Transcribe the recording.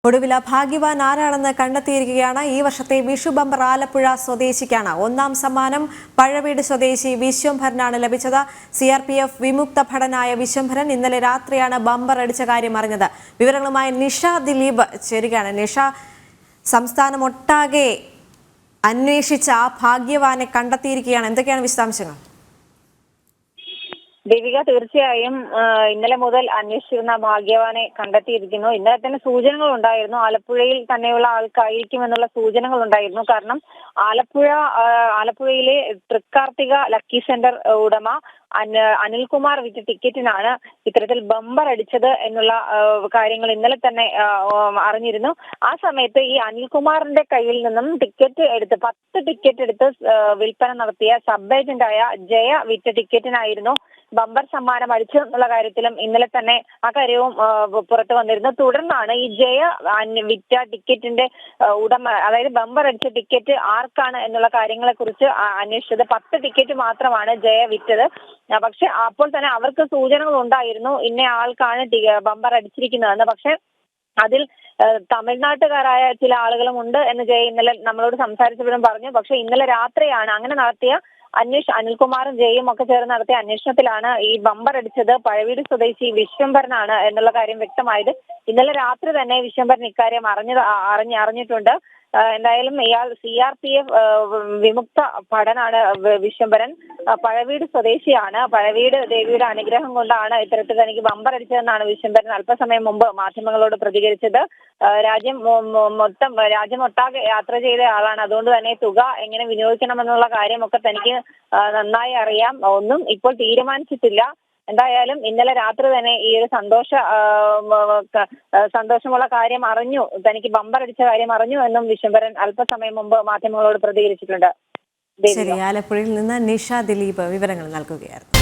ഒടുവിൽ ഭാഗ്യവാൻ ആരാണെന്ന് കണ്ടെത്തിയിരിക്കുകയാണ്. ഈ വർഷത്തെ വിഷു ബമ്പർ ആലപ്പുഴ സ്വദേശിക്കാണ്. ഒന്നാം സമ്മാനം പഴവീട് സ്വദേശി വിശ്വംഭരനാണ് ലഭിച്ചത്. CRPF വിമുക്ത ഭടനായ വിശ്വംഭരൻ ഇന്നലെ രാത്രിയാണ് ബമ്പർ അടിച്ച കാര്യം അറിഞ്ഞത്. വിവരങ്ങളുമായി നിഷ ദിലീപ് ചേരുകയാണ്. നിഷ, സംസ്ഥാനമൊട്ടാകെ അന്വേഷിച്ച ആ ഭാഗ്യവാനെ കണ്ടെത്തിയിരിക്കുകയാണ്. എന്തൊക്കെയാണ് വിശദാംശങ്ങൾ? ദേവിക, തീർച്ചയായും ഇന്നലെ മുതൽ അന്വേഷിച്ചിരുന്ന ഭാഗ്യവാനെ കണ്ടെത്തിയിരിക്കുന്നു. ഇന്നലെ തന്നെ സൂചനകൾ ഉണ്ടായിരുന്നു, ആലപ്പുഴയിൽ തന്നെയുള്ള ആൾക്കായിരിക്കുമെന്നുള്ള സൂചനകൾ ഉണ്ടായിരുന്നു. കാരണം ആലപ്പുഴയിലെ തൃക്കാർത്തിക ലക്കി സെന്റർ ഉടമ അനിൽകുമാർ വിറ്റ ടിക്കറ്റിനാണ് ഇത്തരത്തിൽ ബമ്പർ അടിച്ചത് എന്നുള്ള കാര്യങ്ങൾ ഇന്നലെ തന്നെ അറിഞ്ഞിരുന്നു. ആ സമയത്ത് ഈ അനിൽകുമാറിന്റെ കയ്യിൽ നിന്നും 10 ടിക്കറ്റ് എടുത്ത് വിൽപ്പന നടത്തിയ സബ് ഏജന്റായ ജയ വിറ്റ ടിക്കറ്റിനായിരുന്നു ബമ്പർ സമ്മാനം അടിച്ചു എന്നുള്ള കാര്യത്തിലും ഇന്നലെ തന്നെ ആ കാര്യവും പുറത്തു വന്നിരുന്നു. തുടർന്നാണ് ഈ ജയ വിറ്റ ടിക്കറ്റിന്റെ ഉടമ, അതായത് ബമ്പർ അടിച്ച ടിക്കറ്റ് ആർക്കാണ് എന്നുള്ള കാര്യങ്ങളെ കുറിച്ച് അന്വേഷിച്ചത്. 10 ടിക്കറ്റ് മാത്രമാണ് ജയ വിറ്റത്. പക്ഷെ അപ്പോൾ തന്നെ അവർക്ക് സൂചനകൾ ഉണ്ടായിരുന്നു ഇന്ന ആൾക്കാണ് ബമ്പർ അടിച്ചിരിക്കുന്നതെന്ന്. പക്ഷെ അതിൽ തമിഴ്നാട്ടുകാരായ ചില ആളുകളും ഉണ്ട് എന്ന് ജയ ഇന്നലെ നമ്മളോട് സംസാരിച്ചപ്പോഴും പറഞ്ഞു. പക്ഷെ ഇന്നലെ രാത്രിയാണ് അങ്ങനെ നടത്തിയ അനിൽകുമാറും ജയും ഒക്കെ ചേർന്ന് നടത്തിയ അന്വേഷണത്തിലാണ് ഈ ബമ്പർ അടിച്ചത് പഴവീട് സ്വദേശി വിശ്വംഭരനാണ് എന്നുള്ള കാര്യം വ്യക്തമായത്. ഇന്നലെ രാത്രി തന്നെ വിശ്വംഭരൻ ഇക്കാര്യം അറിഞ്ഞിട്ടുണ്ട്. എന്തായാലും ഇയാൾ CRPF വിമുക്ത ഭടനാണ് വിശ്വംഭരൻ. പഴവീട് സ്വദേശിയാണ്. പഴവീട് ദേവിയുടെ അനുഗ്രഹം കൊണ്ടാണ് ഇത്തരത്തിൽ തനിക്ക് ബമ്പർ അടിച്ചതെന്നാണ് വിശ്വംഭരൻ അല്പസമയം മുമ്പ് മാധ്യമങ്ങളോട് പ്രതികരിച്ചത്. രാജ്യമൊട്ടാകെ യാത്ര ചെയ്ത ആളാണ്. അതുകൊണ്ട് തന്നെ തുക എങ്ങനെ വിനിയോഗിക്കണമെന്നുള്ള കാര്യമൊക്കെ തനിക്ക് നന്നായി അറിയാം. ഒന്നും ഇപ്പോൾ തീരുമാനിച്ചിട്ടില്ല. എന്തായാലും ഇന്നലെ രാത്രി തന്നെ ഈ ഒരു സന്തോഷമുള്ള കാര്യം അറിഞ്ഞു, തനിക്ക് ബമ്പർ അടിച്ച കാര്യം അറിഞ്ഞു എന്നും വിശ്വംഭരൻ അല്പസമയം മുമ്പ് മാധ്യമങ്ങളോട് പ്രതികരിച്ചിട്ടുണ്ട്. ആലപ്പുഴയിൽ നിന്ന് നിഷ ദിലീപ് വിവരങ്ങൾ നൽകുകയായിരുന്നു.